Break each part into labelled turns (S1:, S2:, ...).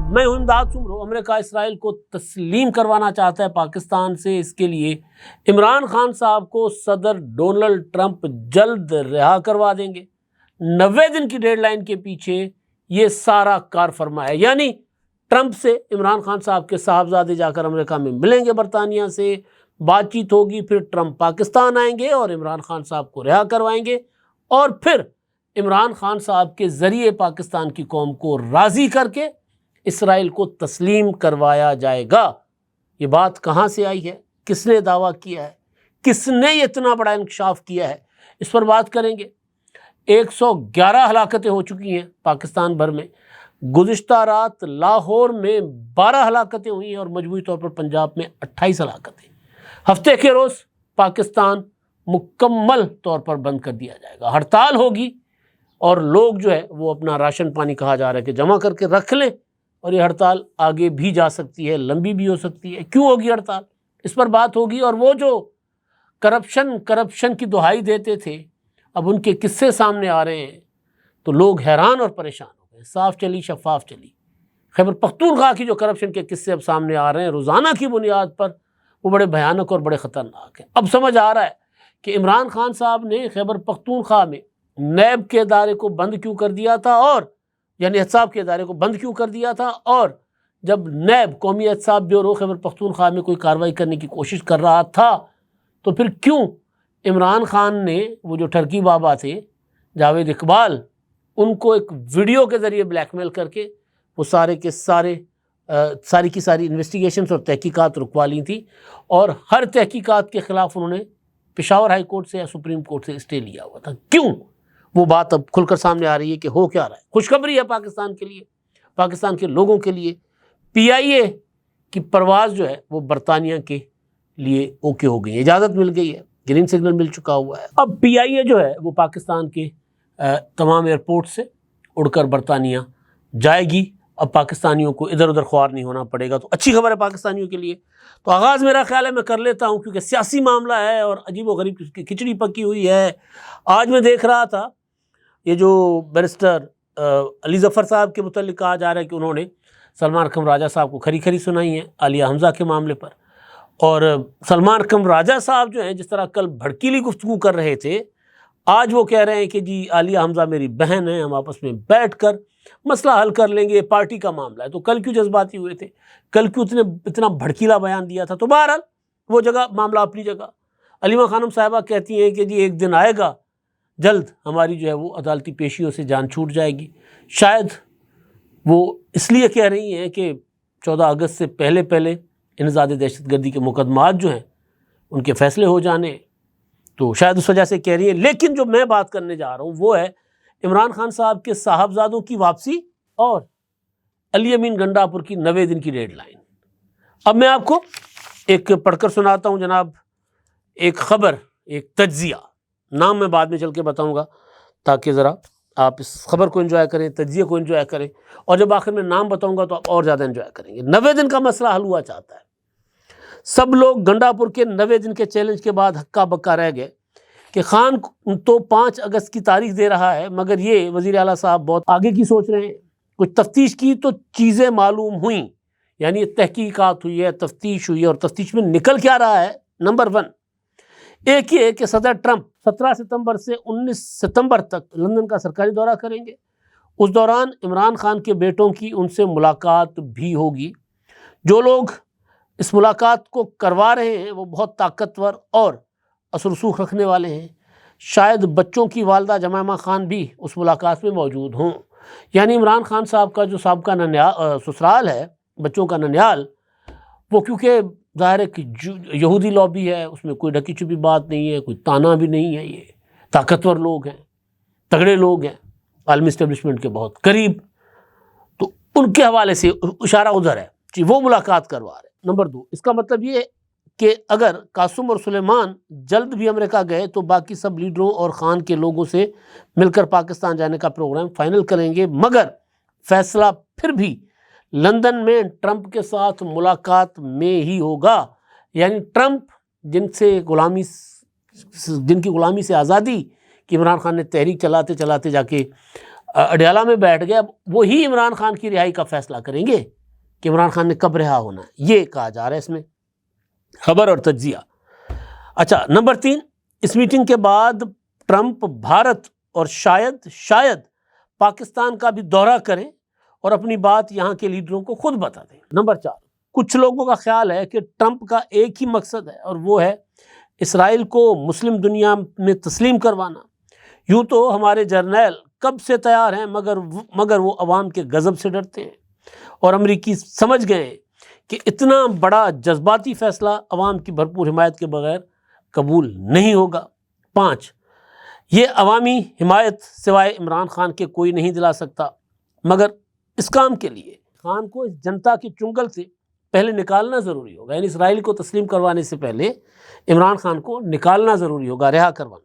S1: میں ہوں امداد سمرو۔ امریکہ اسرائیل کو تسلیم کروانا چاہتا ہے پاکستان سے، اس کے لیے عمران خان صاحب کو صدر ڈونلڈ ٹرمپ جلد رہا کروا دیں گے۔ 90 دن کی ڈیڈ لائن کے پیچھے یہ سارا کار فرما ہے، یعنی ٹرمپ سے عمران خان صاحب کے صاحبزادے جا کر امریکہ میں ملیں گے، برطانیہ سے بات چیت ہوگی، پھر ٹرمپ پاکستان آئیں گے اور عمران خان صاحب کو رہا کروائیں گے، اور پھر عمران خان صاحب کے ذریعے پاکستان کی قوم کو راضی کر کے اسرائیل کو تسلیم کروایا جائے گا۔ یہ بات کہاں سے آئی ہے؟ کس نے دعویٰ کیا ہے؟ کس نے اتنا بڑا انکشاف کیا ہے؟ اس پر بات کریں گے۔ 111 ہلاکتیں ہو چکی ہیں پاکستان بھر میں۔ گزشتہ رات لاہور میں 12 ہلاکتیں ہوئی ہیں اور مجموعی طور پر پنجاب میں 28 ہلاکتیں۔ ہفتے کے روز پاکستان مکمل طور پر بند کر دیا جائے گا، ہڑتال ہوگی، اور لوگ جو ہے وہ اپنا راشن پانی کہا جا رہا ہے کہ جمع کر کے رکھ لیں، اور یہ ہڑتال آگے بھی جا سکتی ہے، لمبی بھی ہو سکتی ہے۔ کیوں ہوگی ہڑتال؟ اس پر بات ہوگی۔ اور وہ جو کرپشن کی دہائی دیتے تھے، اب ان کے قصے سامنے آ رہے ہیں تو لوگ حیران اور پریشان ہو گئے۔ صاف چلی شفاف چلی خیبر پختونخوا کی جو کرپشن کے قصے اب سامنے آ رہے ہیں روزانہ کی بنیاد پر، وہ بڑے بھیانک اور بڑے خطرناک ہیں۔ اب سمجھ آ رہا ہے کہ عمران خان صاحب نے خیبر پختونخوا میں نیب کے ادارے کو بند کیوں کر دیا تھا، اور یعنی احتساب کے ادارے کو بند کیوں کر دیا تھا، اور جب نیب قومی احتساب بیورو خیبر پختونخوا میں کوئی کارروائی کرنے کی کوشش کر رہا تھا تو پھر کیوں عمران خان نے وہ جو ٹرکی بابا تھے جاوید اقبال، ان کو ایک ویڈیو کے ذریعے بلیک میل کر کے وہ ساری کی ساری انویسٹیگیشنز اور تحقیقات رکوا لی تھی، اور ہر تحقیقات کے خلاف انہوں نے پشاور ہائی کورٹ سے یا سپریم کورٹ سے اسٹے لیا ہوا تھا؟ کیوں؟ وہ بات اب کھل کر سامنے آ رہی ہے کہ ہو کیا رہا ہے۔ خوشخبری ہے پاکستان کے لیے، پاکستان کے لوگوں کے لیے، پی آئی اے کی پرواز جو ہے وہ برطانیہ کے لیے اوکے ہو گئی ہے، اجازت مل گئی ہے، گرین سگنل مل چکا ہوا ہے۔ اب پی آئی اے جو ہے وہ پاکستان کے تمام ایئرپورٹ سے اڑ کر برطانیہ جائے گی۔ اب پاکستانیوں کو ادھر ادھر خوار نہیں ہونا پڑے گا، تو اچھی خبر ہے پاکستانیوں کے لیے۔ تو آغاز میرا خیال ہے میں کر لیتا ہوں، کیونکہ سیاسی معاملہ ہے اور عجیب و غریب کی کھچڑی پکی ہوئی ہے۔ آج میں دیکھ رہا تھا یہ جو بیرسٹر علی ظفر صاحب کے متعلق کہا جا رہا ہے کہ انہوں نے سلمان اکرم راجہ صاحب کو کھری کھری سنائی ہیں عالیہ حمزہ کے معاملے پر، اور سلمان اکرم راجہ صاحب جو ہیں جس طرح کل بھڑکیلی گفتگو کر رہے تھے، آج وہ کہہ رہے ہیں کہ جی عالیہ حمزہ میری بہن ہے، ہم آپس میں بیٹھ کر مسئلہ حل کر لیں گے، یہ پارٹی کا معاملہ ہے۔ تو کل کیوں جذباتی ہوئے تھے؟ کل کیوں اتنا بھڑکیلا بیان دیا تھا؟ تو بہرحال وہ جگہ معاملہ اپنی جگہ۔ علیمہ خانم صاحبہ کہتی ہیں کہ جی ایک دن آئے گا جلد ہماری جو ہے وہ عدالتی پیشیوں سے جان چھوٹ جائے گی۔ شاید وہ اس لیے کہہ رہی ہیں کہ 14 اگست سے پہلے انسداد دہشت گردی کے مقدمات جو ہیں ان کے فیصلے ہو جانے، تو شاید اس وجہ سے کہہ رہی ہیں۔ لیکن جو میں بات کرنے جا رہا ہوں وہ ہے عمران خان صاحب کے صاحبزادوں کی واپسی اور علی امین گنڈا پور کی 90 دن کی ڈیڈ لائن۔ اب میں آپ کو ایک پڑھ کر سناتا ہوں جناب، ایک خبر، ایک تجزیہ، نام میں بعد میں چل کے بتاؤں گا تاکہ ذرا آپ اس خبر کو انجوائے کریں، تجزیے کو انجوائے کریں، اور جب آخر میں نام بتاؤں گا تو آپ اور زیادہ انجوائے کریں گے۔ 90 دن کا مسئلہ حل ہوا چاہتا ہے۔ سب لوگ گنڈا پور کے 90 دن کے چیلنج کے بعد ہکا بکا رہ گئے کہ خان تو 5 اگست کی تاریخ دے رہا ہے، مگر یہ وزیر اعلیٰ صاحب بہت آگے کی سوچ رہے ہیں۔ کچھ تفتیش کی تو چیزیں معلوم ہوئیں، یعنی تحقیقات ہوئی ہے، تفتیش ہوئی ہے، اور تفتیش میں نکل کیا رہا ہے؟ نمبر 1 ایک یہ کہ صدر ٹرمپ 17 ستمبر سے 19 ستمبر تک لندن کا سرکاری دورہ کریں گے۔ اس دوران عمران خان کے بیٹوں کی ان سے ملاقات بھی ہوگی۔ جو لوگ اس ملاقات کو کروا رہے ہیں وہ بہت طاقتور اور اثر رسوخ رکھنے والے ہیں۔ شاید بچوں کی والدہ جمائمہ خان بھی اس ملاقات میں موجود ہوں، یعنی عمران خان صاحب کا جو سابقہ سسرال ہے، بچوں کا ننیال، وہ کیونکہ ظاہر ہے کہ یہودی لابی ہے، اس میں کوئی ڈھکی چھپی بات نہیں ہے، کوئی تانا بھی نہیں ہے، یہ طاقتور لوگ ہیں، تگڑے لوگ ہیں، عالمی اسٹیبلشمنٹ کے بہت قریب، تو ان کے حوالے سے اشارہ ادھر ہے کہ وہ ملاقات کروا رہے ہیں۔ نمبر 2 اس کا مطلب یہ کہ اگر قاسم اور سلیمان جلد بھی امریکہ گئے تو باقی سب لیڈروں اور خان کے لوگوں سے مل کر پاکستان جانے کا پروگرام فائنل کریں گے، مگر فیصلہ پھر بھی لندن میں ٹرمپ کے ساتھ ملاقات میں ہی ہوگا۔ یعنی ٹرمپ جن کی غلامی سے آزادی کی عمران خان نے تحریک چلاتے چلاتے جا کے اڈیالہ میں بیٹھ گئے، اب وہی عمران خان کی رہائی کا فیصلہ کریں گے۔ کہ عمران خان نے کب رہا ہونا ہے، یہ کہا جا رہا ہے اس میں، خبر اور تجزیہ۔ اچھا، نمبر 3، اس میٹنگ کے بعد ٹرمپ بھارت اور شاید پاکستان کا بھی دورہ کریں اور اپنی بات یہاں کے لیڈروں کو خود بتا دیں۔ نمبر 4، کچھ لوگوں کا خیال ہے کہ ٹرمپ کا ایک ہی مقصد ہے اور وہ ہے اسرائیل کو مسلم دنیا میں تسلیم کروانا۔ یوں تو ہمارے جرنیل کب سے تیار ہیں، مگر وہ عوام کے غضب سے ڈرتے ہیں، اور امریکی سمجھ گئے ہیں کہ اتنا بڑا جذباتی فیصلہ عوام کی بھرپور حمایت کے بغیر قبول نہیں ہوگا۔ 5، یہ عوامی حمایت سوائے عمران خان کے کوئی نہیں دلا سکتا، مگر اس کام کے لیے خان کو اس جنتا کی چنگل سے پہلے نکالنا ضروری ہوگا، یعنی اسرائیل کو تسلیم کروانے سے پہلے عمران خان کو نکالنا ضروری ہوگا، رہا کروانا۔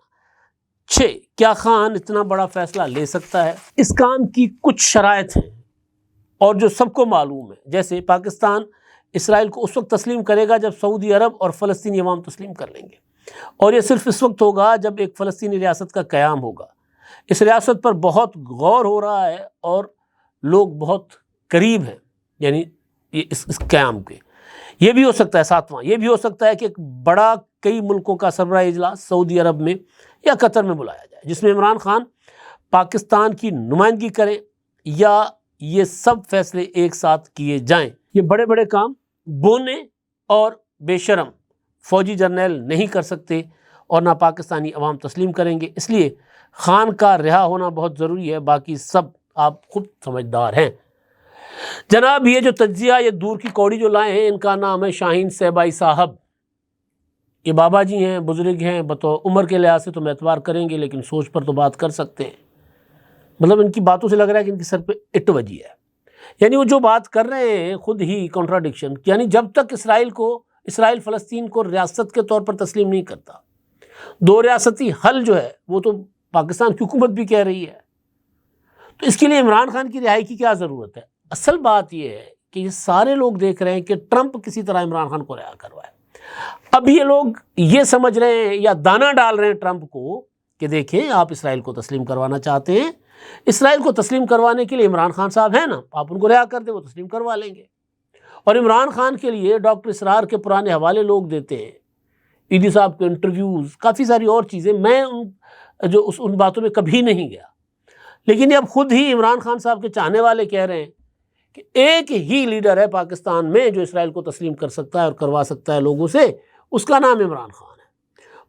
S1: 6، کیا خان اتنا بڑا فیصلہ لے سکتا ہے؟ اس کام کی کچھ شرائط ہیں اور جو سب کو معلوم ہے، جیسے پاکستان اسرائیل کو اس وقت تسلیم کرے گا جب سعودی عرب اور فلسطینی عوام تسلیم کر لیں گے، اور یہ صرف اس وقت ہوگا جب ایک فلسطینی ریاست کا قیام ہوگا۔ اس ریاست پر بہت غور ہو رہا ہے اور لوگ بہت قریب ہیں، یعنی اس قیام کے۔ یہ بھی ہو سکتا ہے 7واں، یہ بھی ہو سکتا ہے کہ ایک بڑا کئی ملکوں کا سربراہ اجلاس سعودی عرب میں یا قطر میں بلایا جائے، جس میں عمران خان پاکستان کی نمائندگی کریں، یا یہ سب فیصلے ایک ساتھ کیے جائیں۔ یہ بڑے بڑے کام بونے اور بے شرم فوجی جرنیل نہیں کر سکتے اور نہ پاکستانی عوام تسلیم کریں گے، اس لیے خان کا رہا ہونا بہت ضروری ہے، باقی سب آپ خود سمجھدار ہیں۔ جناب، یہ جو تجزیہ، یہ دور کی کوڑی جو لائے ہیں، ان کا نام ہے شاہین سہبائی صاحب۔ یہ بابا جی ہیں، بزرگ ہیں، بطور عمر کے لحاظ سے تو اعتبار کریں گے، لیکن سوچ پر تو بات کر سکتے ہیں۔ مطلب ان کی باتوں سے لگ رہا ہے کہ ان کی سر پہ اٹ بجی ہے، یعنی وہ جو بات کر رہے ہیں خود ہی کنٹراڈکشن، یعنی جب تک اسرائیل فلسطین کو ریاست کے طور پر تسلیم نہیں کرتا، دو ریاستی حل جو ہے وہ تو پاکستان کی حکومت بھی کہہ رہی ہے، تو اس کے لیے عمران خان کی رہائی کی کیا ضرورت ہے؟ اصل بات یہ ہے کہ یہ سارے لوگ دیکھ رہے ہیں کہ ٹرمپ کسی طرح عمران خان کو رہا کروائے۔ اب یہ لوگ یہ سمجھ رہے ہیں یا دانہ ڈال رہے ہیں ٹرمپ کو کہ دیکھیں، آپ اسرائیل کو تسلیم کروانا چاہتے ہیں، اسرائیل کو تسلیم کروانے کے لیے عمران خان صاحب ہیں نا، آپ ان کو رہا کر دیں، وہ تسلیم کروا لیں گے۔ اور عمران خان کے لیے ڈاکٹر اسرار کے پرانے حوالے لوگ دیتے ہیں، ایدی صاحب کے انٹرویوز، کافی ساری اور چیزیں، میں ان باتوں میں کبھی نہیں گیا، لیکن یہ اب خود ہی عمران خان صاحب کے چاہنے والے کہہ رہے ہیں کہ ایک ہی لیڈر ہے پاکستان میں جو اسرائیل کو تسلیم کر سکتا ہے اور کروا سکتا ہے لوگوں سے، اس کا نام عمران خان ہے۔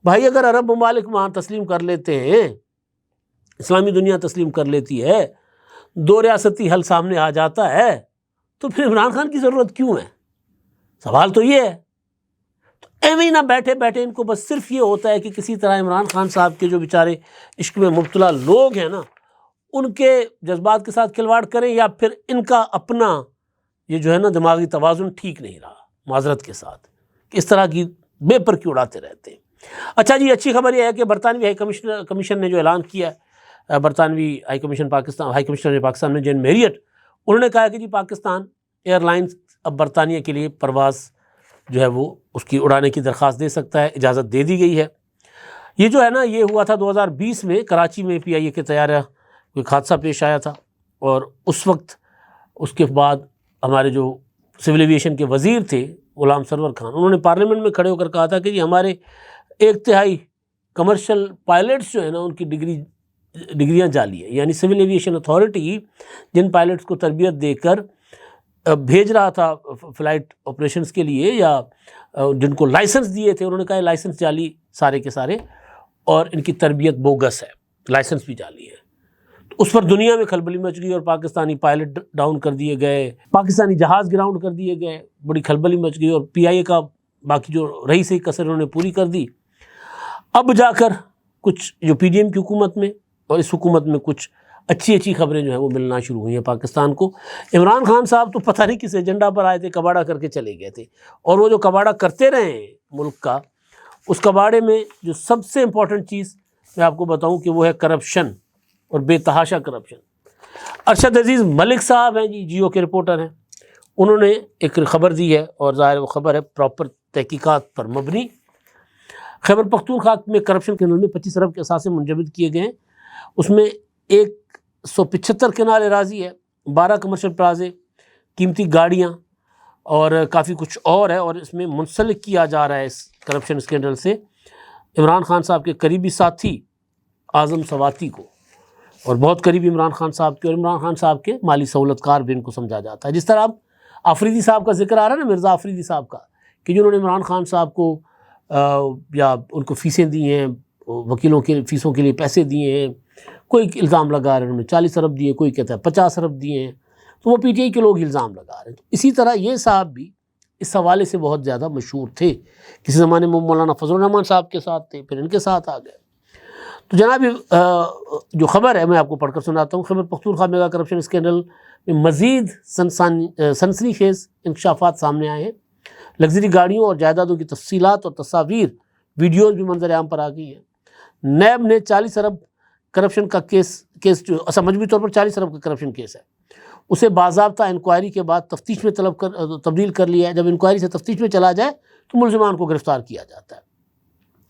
S1: بھائی، اگر عرب ممالک وہاں تسلیم کر لیتے ہیں، اسلامی دنیا تسلیم کر لیتی ہے، دو ریاستی حل سامنے آ جاتا ہے، تو پھر عمران خان کی ضرورت کیوں ہے؟ سوال تو یہ ہے۔ تو ایویں نہ بیٹھے بیٹھے ان کو بس صرف یہ ہوتا ہے کہ کسی طرح عمران خان صاحب کے جو بیچارے عشق میں مبتلا لوگ ہیں نا، ان کے جذبات کے ساتھ کھلواڑ کریں، یا پھر ان کا اپنا یہ جو ہے نا دماغی توازن ٹھیک نہیں رہا، معذرت کے ساتھ، کہ اس طرح کی بے پر کی اڑاتے رہتے ہیں۔ اچھا جی، اچھی خبر یہ ہے کہ برطانوی ہائی کمیشن نے جو اعلان کیا ہے، برطانوی ہائی کمیشنر پاکستان میں جین میریٹ، انہوں نے کہا کہ جی پاکستان ایئر لائنز اب برطانیہ کے لیے پرواز جو ہے وہ اس کی اڑانے کی درخواست دے سکتا ہے، اجازت دے دی گئی ہے۔ یہ جو ہے نا، یہ ہوا تھا 2020 میں کراچی میں PIA کے طیارہ کوئی حادثہ پیش آیا تھا، اور اس وقت اس کے بعد ہمارے جو سول ایویشن کے وزیر تھے غلام سرور خان، انہوں نے پارلیمنٹ میں کھڑے ہو کر کہا تھا کہ جی ہمارے 1/3 کمرشل پائلٹس جو ہیں نا، ان کی ڈگریاں جعلی ہیں، یعنی سول ایویشن اتھارٹی جن پائلٹس کو تربیت دے کر بھیج رہا تھا فلائٹ آپریشنز کے لیے، یا جن کو لائسنس دیے تھے، انہوں نے کہا یہ لائسنس جعلی سارے کے سارے، اور ان کی تربیت بوگس ہے، لائسنس بھی جعلی ہے۔ تو اس پر دنیا میں کھلبلی مچ گئی، اور پاکستانی پائلٹ ڈاؤن کر دیے گئے، پاکستانی جہاز گراؤنڈ کر دیے گئے، بڑی کھلبلی مچ گئی، اور PIA کا باقی جو رہی سہی کسر انہوں نے پوری کر دی۔ اب جا کر کچھ جو PDM کی حکومت میں اور اس حکومت میں کچھ اچھی خبریں جو ہیں وہ ملنا شروع ہوئی ہیں پاکستان کو۔ عمران خان صاحب تو پتہ نہیں کس ایجنڈا پر آئے تھے، کباڑہ کر کے چلے گئے تھے، اور وہ جو کباڑہ کرتے رہے ہیں ملک کا، اس کباڑے میں جو سب سے امپورٹنٹ چیز میں آپ کو بتاؤں کہ وہ ہے کرپشن، اور بے تحاشا کرپشن۔ ارشد عزیز ملک صاحب ہیں جی، جیو کے رپورٹر ہیں، انہوں نے ایک خبر دی ہے، اور ظاہر وہ خبر ہے پراپر تحقیقات پر مبنی۔ خیبر پختونخوا میں کرپشن کے میں 25 ارب کے اثاثے منجمد کیے گئے ہیں، اس میں 175 کنال اراضی ہے، 12 کمرشل پلازے، قیمتی گاڑیاں، اور کافی کچھ اور ہے، اور اس میں منسلک کیا جا رہا ہے اس کرپشن اسکینڈل سے عمران خان صاحب کے قریبی ساتھی اعظم سواتی کو، اور بہت قریبی عمران خان صاحب کے، اور عمران خان صاحب کے مالی سہولت کار بھی ان کو سمجھا جاتا ہے۔ جس طرح اب آفریدی صاحب کا ذکر آ رہا ہے نا، مرزا آفریدی صاحب کا، کہ جنہوں نے عمران خان صاحب کو یا ان کو فیسیں دی ہیں، وکیلوں کے فیسوں کے لیے پیسے دیے ہیں، کوئی الزام لگا رہے ہیں انہوں نے 40 ارب دیے، کوئی کہتا ہے 50 ارب دیے ہیں، تو وہ پی ٹی آئی کے لوگ الزام لگا رہے ہیں۔ تو اسی طرح یہ صاحب بھی اس حوالے سے بہت زیادہ مشہور تھے، کسی زمانے میں مولانا فضل الرحمان صاحب کے ساتھ تھے، پھر ان کے ساتھ آ گئے۔ تو جناب جو خبر ہے میں آپ کو پڑھ کر سناتا ہوں۔ Khyber Pakhtunkhwa mega corruption scandal میں مزید سنسنی خیز انکشافات سامنے آئے ہیں۔ لگژری گاڑیوں اور جائیدادوں کی تفصیلات اور تصاویر ویڈیوز بھی منظر عام پر آ گئی ہیں۔ نیب نے 40 ارب کرپشن کا کیس جو مجموعی طور پر 40 ارب کا کرپشن کیس ہے، اسے باضابطہ انکوائری کے بعد تفتیش میں تبدیل کر لیا ہے۔ جب انکوائری سے تفتیش میں چلا جائے تو ملزمان کو گرفتار کیا جاتا ہے۔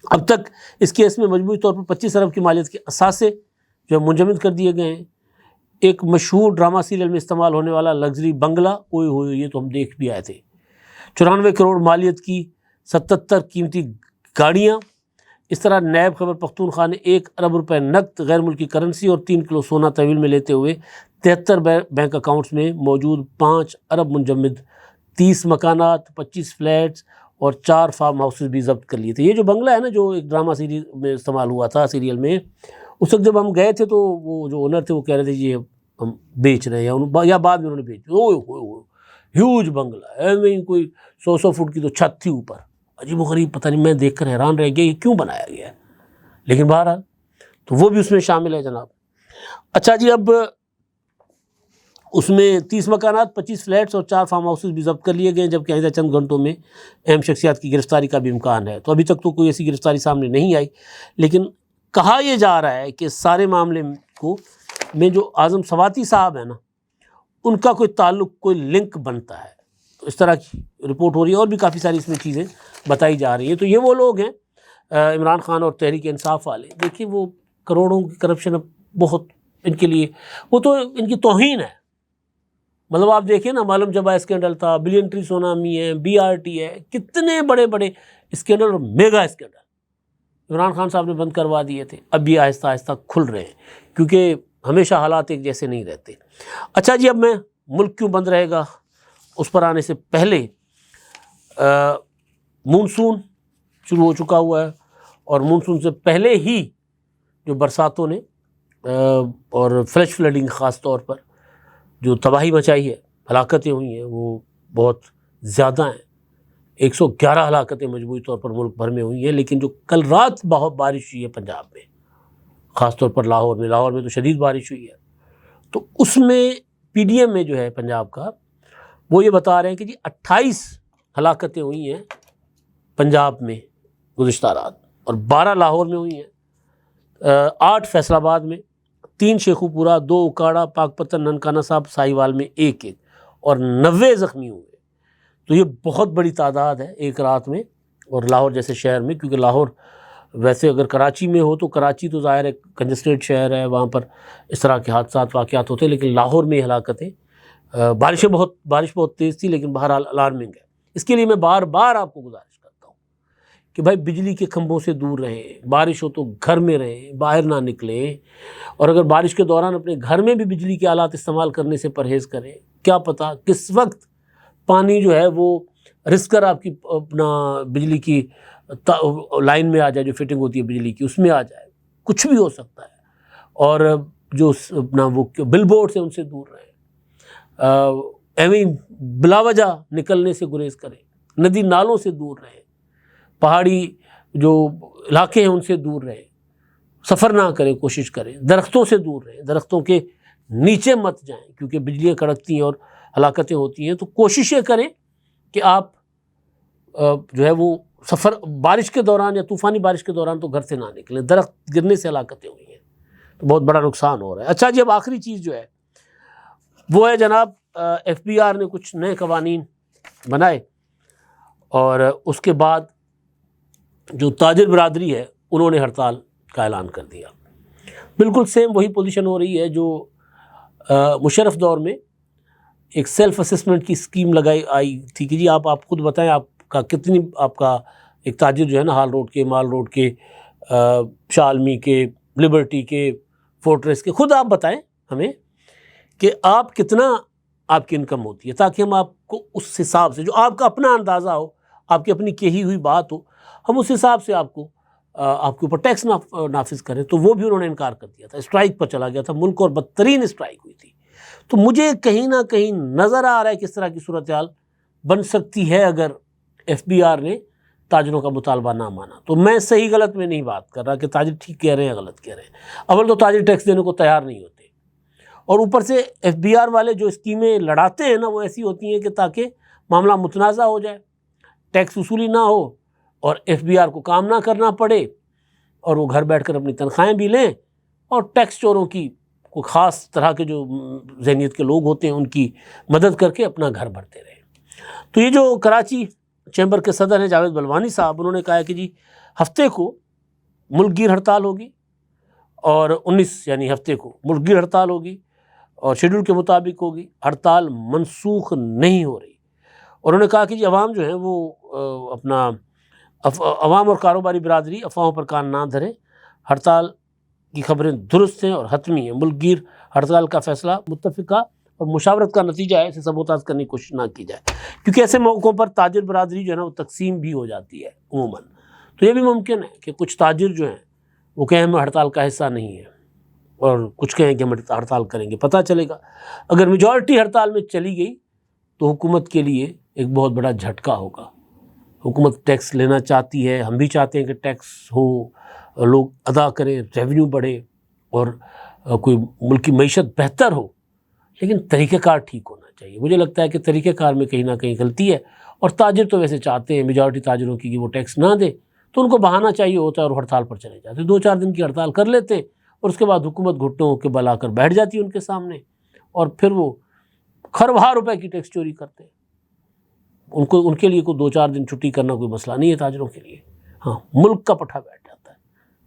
S1: اب تک اس کیس میں مجموعی طور پر 25 ارب کی مالیت کے اثاثے جو منجمد کر دیے گئے ہیں۔ ایک مشہور ڈرامہ سیریل میں استعمال ہونے والا لگژری بنگلہ، اوئے ہوئے یہ تو ہم دیکھ بھی آئے تھے، 94 کروڑ مالیت کی 77 قیمتی گاڑیاں۔ اس طرح نیب خیبر پختونخوا نے 1 ارب روپے نقد غیر ملکی کرنسی اور 3 کلو سونا تحویل میں لیتے ہوئے 73 بینک اکاؤنٹس میں موجود 5 ارب منجمد، 30 مکانات، 25 فلیٹس اور 4 فارم ہاؤسز بھی ضبط کر لیے تھے۔ یہ جو بنگلہ ہے نا، جو ایک ڈرامہ سیریز میں استعمال ہوا تھا سیریل میں، اس وقت جب ہم گئے تھے تو وہ جو اونر تھے وہ کہہ رہے تھے یہ ہم بیچ رہے ہیں، یا بعد میں انہوں نے بیچ، ہیوج بنگلہ ہے، کوئی 100 فٹ کی تو چھت تھی اوپر، عجیب و غریب، پتہ نہیں، میں دیکھ کر حیران رہ گیا یہ کیوں بنایا گیا ہے، لیکن بہرحال تو وہ بھی اس میں شامل ہے جناب۔ اچھا جی، اب اس میں 30 مکانات، 25 فلیٹس اور 4 فارم ہاؤسز بھی ضبط کر لیے گئے، جبکہ آئندہ چند گھنٹوں میں اہم شخصیات کی گرفتاری کا بھی امکان ہے۔ تو ابھی تک تو کوئی ایسی گرفتاری سامنے نہیں آئی، لیکن کہا یہ جا رہا ہے کہ سارے معاملے کو میں جو اعظم سواتی صاحب ہیں نا، ان کا کوئی تعلق، کوئی لنک بنتا ہے، تو اس طرح کی رپورٹ ہو رہی ہے، اور بھی کافی ساری اس میں چیزیں بتائی جا رہی ہیں۔ تو یہ وہ لوگ ہیں عمران خان اور تحریک انصاف والے، دیکھیے وہ کروڑوں کی کرپشن اب بہت ان کے لیے، وہ تو ان کی توہین ہے۔ مطلب آپ دیکھیں نا، معلوم جبا اسکینڈل تھا، بلین ٹری سونامی ہے، بی آر ٹی ہے، کتنے بڑے بڑے اسکینڈل اور میگا اسکینڈل عمران خان صاحب نے بند کروا دیے تھے، اب بھی آہستہ آہستہ کھل رہے ہیں، کیونکہ ہمیشہ حالات ایک جیسے نہیں رہتے۔ اچھا جی، اب میں ملک کیوں بند رہے گا اس پر آنے سے پہلے، مونسون شروع ہو چکا ہوا ہے، اور مونسون سے پہلے ہی جو برساتوں نے اور فلیش فلڈنگ خاص طور پر جو تباہی مچائی ہے، ہلاکتیں ہوئی ہیں، وہ بہت زیادہ ہیں۔ 111 ہلاکتیں مجموعی طور پر ملک بھر میں ہوئی ہیں، لیکن جو کل رات بہت بارش ہوئی ہے پنجاب میں، خاص طور پر لاہور میں تو شدید بارش ہوئی ہے، تو اس میں پی ڈی ایم میں جو ہے پنجاب کا، وہ یہ بتا رہے ہیں کہ جی 28 ہلاکتیں ہوئی ہیں پنجاب میں گزشتہ رات، اور 12 لاہور میں ہوئی ہیں، 8 فیصل آباد میں، 3 شیخو پورہ، 2 اکاڑا، پاک پتن، ننکانہ صاحب، ساہیوال میں 1 اور 90 زخمی ہوئے۔ تو یہ بہت بڑی تعداد ہے ایک رات میں، اور لاہور جیسے شہر میں، کیونکہ لاہور ویسے اگر کراچی میں ہو تو کراچی تو ظاہر ہے کنجسٹیڈ شہر ہے، وہاں پر اس طرح کے حادثات واقعات ہوتے ہیں، لیکن لاہور میں ہلاکتیں، بارش بہت تیز تھی، لیکن بہرحال الارمنگ ہے۔ اس کے لیے میں بار بار آپ کو گزارش کرتا ہوں کہ بھائی بجلی کے کھمبوں سے دور رہیں، بارش ہو تو گھر میں رہیں، باہر نہ نکلیں، اور اگر بارش کے دوران اپنے گھر میں بھی بجلی کے آلات استعمال کرنے سے پرہیز کریں، کیا پتہ کس وقت پانی جو ہے وہ رس کر آپ کی اپنا بجلی کی لائن میں آ جائے، جو فٹنگ ہوتی ہے بجلی کی، اس میں آ جائے، کچھ بھی ہو سکتا ہے۔ اور جو اپنا وہ بل بورڈ سے ان سے دور رہیں، ایویں بلا وجہ نکلنے سے گریز کریں، ندی نالوں سے دور رہیں، پہاڑی جو علاقے ہیں ان سے دور رہیں، سفر نہ کریں، کوشش کریں، درختوں سے دور رہیں، درختوں کے نیچے مت جائیں، کیونکہ بجلیاں کڑکتی ہیں اور ہلاکتیں ہوتی ہیں۔ تو کوششیں کریں کہ آپ جو ہے وہ سفر بارش کے دوران یا طوفانی بارش کے دوران تو گھر سے نہ نکلیں، درخت گرنے سے ہلاکتیں ہوئی ہیں، تو بہت بڑا نقصان ہو رہا ہے۔ اچھا جی، اب آخری چیز جو ہے وہ ہے جناب، ایف بی آر نے کچھ نئے قوانین بنائے، اور اس کے بعد جو تاجر برادری ہے انہوں نے ہڑتال کا اعلان کر دیا۔ بالکل سیم وہی پوزیشن ہو رہی ہے جو مشرف دور میں ایک سیلف اسسمنٹ کی اسکیم آئی تھی کہ جی آپ خود بتائیں آپ کا کتنی، آپ کا ایک تاجر جو ہے نا، ہال روڈ کے، مال روڈ کے، شالمی کے، لبرٹی کے، فورٹریس کے، خود آپ بتائیں ہمیں کہ آپ کتنا آپ کی انکم ہوتی ہے، تاکہ ہم آپ کو اس حساب سے، جو آپ کا اپنا اندازہ ہو، آپ کی اپنی کہی ہوئی بات ہو، ہم اس حساب سے آپ کے اوپر ٹیکس نافذ کریں۔ تو وہ بھی انہوں نے انکار کر دیا تھا، اسٹرائک پر چلا گیا تھا ملک، اور بدترین اسٹرائک ہوئی تھی۔ تو مجھے کہیں نہ کہیں نظر آ رہا ہے کس طرح کی صورتحال بن سکتی ہے اگر ایف بی آر نے تاجروں کا مطالبہ نہ مانا۔ تو میں صحیح غلط میں نہیں بات کر رہا کہ تاجر ٹھیک کہہ رہے ہیں غلط کہہ رہے ہیں، اول تو تاجر ٹیکس دینے کو تیار نہیں ہوتے، اور اوپر سے ایف بی آر والے جو اسکیمیں لڑاتے ہیں نا، وہ ایسی ہوتی ہیں کہ تاکہ معاملہ متنازع ہو جائے، ٹیکس وصولی نہ ہو، اور ایف بی آر کو کام نہ کرنا پڑے، اور وہ گھر بیٹھ کر اپنی تنخواہیں بھی لیں، اور ٹیکس چوروں کی کوئی خاص طرح کے جو ذہنیت کے لوگ ہوتے ہیں ان کی مدد کر کے اپنا گھر بھرتے رہیں۔ تو یہ جو کراچی چیمبر کے صدر ہیں جاوید بلوانی صاحب، انہوں نے کہا ہے کہ جی ہفتے کو ملک گیر ہڑتال ہوگی، اور 19 یعنی ہفتے کو ملک گیر ہڑتال ہوگی، اور شیڈول کے مطابق ہوگی، ہڑتال منسوخ نہیں ہو رہی۔ اور انہوں نے کہا کہ جی عوام جو ہیں وہ اپنا عوام اور کاروباری برادری افواہوں پر کان نہ دھرے، ہڑتال کی خبریں درست ہیں اور حتمی ہیں، ملک گیر ہڑتال کا فیصلہ متفقہ اور مشاورت کا نتیجہ ہے، اسے سبوتاژ کرنے کی کوشش نہ کی جائے، کیونکہ ایسے موقعوں پر تاجر برادری جو ہے نا وہ تقسیم بھی ہو جاتی ہے عموماً۔ تو یہ بھی ممکن ہے کہ کچھ تاجر جو ہیں وہ کہیں ہم ہڑتال کا حصہ نہیں ہیں، اور کچھ کہیں کہ ہم ہڑتال کریں گے۔ پتہ چلے گا، اگر میجورٹی ہڑتال میں چلی گئی تو حکومت کے لیے ایک بہت بڑا جھٹکا ہوگا۔ حکومت ٹیکس لینا چاہتی ہے، ہم بھی چاہتے ہیں کہ ٹیکس ہو، لوگ ادا کریں، ریونیو بڑھے، اور کوئی ملک کی معیشت بہتر ہو، لیکن طریقہ کار ٹھیک ہونا چاہیے۔ مجھے لگتا ہے کہ طریقہ کار میں کہیں نہ کہیں غلطی ہے، اور تاجر تو ویسے چاہتے ہیں میجورٹی تاجروں کی کہ وہ ٹیکس نہ دے، تو ان کو بہانہ چاہیے ہوتا ہے اور ہڑتال پر چلے جاتے، 2-4 دن کی ہڑتال کر لیتے، اور اس کے بعد حکومت گھٹنوں کے بل آ کر بیٹھ جاتی ہے ان کے سامنے، اور پھر وہ کھربوں روپے کی ٹیکس چوری کرتے ہیں۔ ان کے لیے کوئی 2-4 دن چھٹی کرنا کوئی مسئلہ نہیں ہے تاجروں کے لیے، ہاں ملک کا پٹھا بیٹھ جاتا ہے،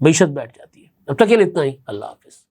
S1: معیشت بیٹھ جاتی ہے۔ اب تک کے لیے اتنا ہی، اللہ حافظ۔